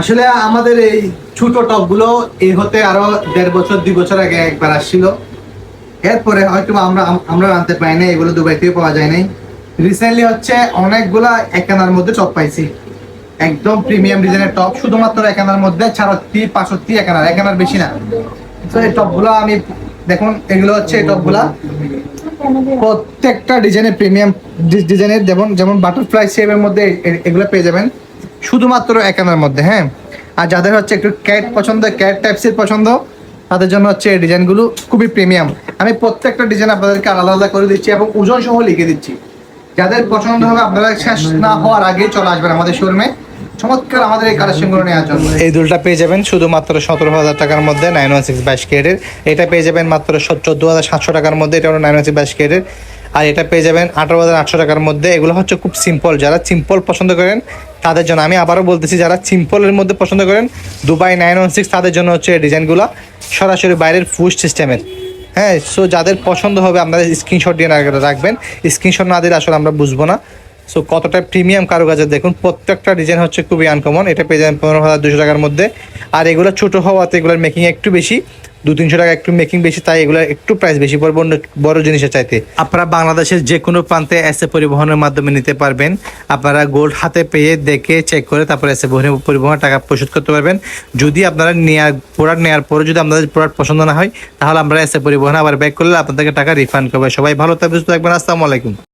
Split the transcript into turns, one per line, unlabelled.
আসলে আমাদের এই ছোট টপ গুলো এই হতে আরো 1.5 বছর 2 বছর আগে একবার আসছিল। এরপরে হয়তো আমরা আনতে পাই না, এগুলো দুবাই থেকে পাওয়া যায় নাই। রিসেন্টলি হচ্ছে অনেকগুলা একানার মধ্যে টপ পাইছি, একদম প্রিমিয়াম ডিজাইনের টপ, শুধুমাত্র একানার মধ্যে 46-65 একানার বেশি না। তো এই টপ গুলো আমি দেখুন, এগুলো হচ্ছে এই টপ গুলা প্রত্যেকটা ডিজাইনের প্রিমিয়াম ডিজাইনের, যেমন বাটারফ্লাই শেপের মধ্যে এগুলো পেয়ে যাবেন শুধুমাত্র একানার মধ্যে। হ্যাঁ, আর যাদের হচ্ছে একটু ক্যাট পছন্দ, ক্যাট টাইপসের পছন্দ, তাদের জন্য হচ্ছে এই ডিজাইনগুলো খুবই প্রিমিয়াম। আমি প্রত্যেকটা ডিজাইন আপনাদেরকে আলাদা আলাদা করে দিচ্ছি এবং ওজন সহ লিখে দিচ্ছি। যাদের পছন্দ হবে আপনারা শেষ না হওয়ার আগেই চলে আসবেন আমাদের শোরুমে চমৎকার আমাদের এই কালেকশনগুলো নেওয়ার জন্য। এই দুলটা পেয়ে যাবেন শুধুমাত্র 17,000 টাকার মধ্যে, 916 22 ক্যারেটের। এটা পেয়ে যাবেন মাত্র 14,700 টাকার মধ্যে, এটা হলো 916 22 ক্যারেটের। আর এটা পেয়ে যাবেন 18,800 টাকার মধ্যে। এগুলো হচ্ছে খুব সিম্পল, যারা সিম্পল পছন্দ করেন তাদের জন্য। আমি আবারও বলতেছি, যারা সিম্পলের মধ্যে পছন্দ করেন দুবাই 916 তাদের জন্য হচ্ছে এই ডিজাইনগুলো সরাসরি বাইরের ফুশ সিস্টেমের। হ্যাঁ, সো যাদের পছন্দ হবে আপনারা স্ক্রিনশট দিয়ে রাখবেন। স্ক্রিনশট না দিলে আসলে আমরা বুঝবো না। সো কতটা প্রিমিয়াম কারুকাজের দেখুন, প্রত্যেকটা ডিজাইন হচ্ছে খুবই আনকমন। এটা পেয়ে যাবেন 15,200 টাকার মধ্যে। আর এগুলো ছোটো হওয়াতে এগুলোর মেকিং একটু বেশি, 200-300 টাকা একটু মেকিং বেশি, তাই এগুলো একটু প্রাইস বেশি পড়বে অন্য বড় জিনিসের চাইতে। আপনারা বাংলাদেশের যে কোনো প্রান্তে এসএ পরিবহনের মাধ্যমে নিতে পারবেন। আপনারা গোল্ড হাতে পেয়ে দেখে চেক করে তারপরে এসএ পরিবহনের টাকা পরিশোধ করতে পারবেন। যদি আপনারা প্রোডাক্ট নেওয়ার পরে যদি আপনাদের প্রোডাক্ট পছন্দ না হয়, তাহলে আমরা এসএ পরিবহনে আবার ব্যাক করলে আপনাদেরকে টাকা রিফান্ড করবে। সবাই ভালো থাকবেন, সুস্থ থাকবেন। আসসালামু আলাইকুম।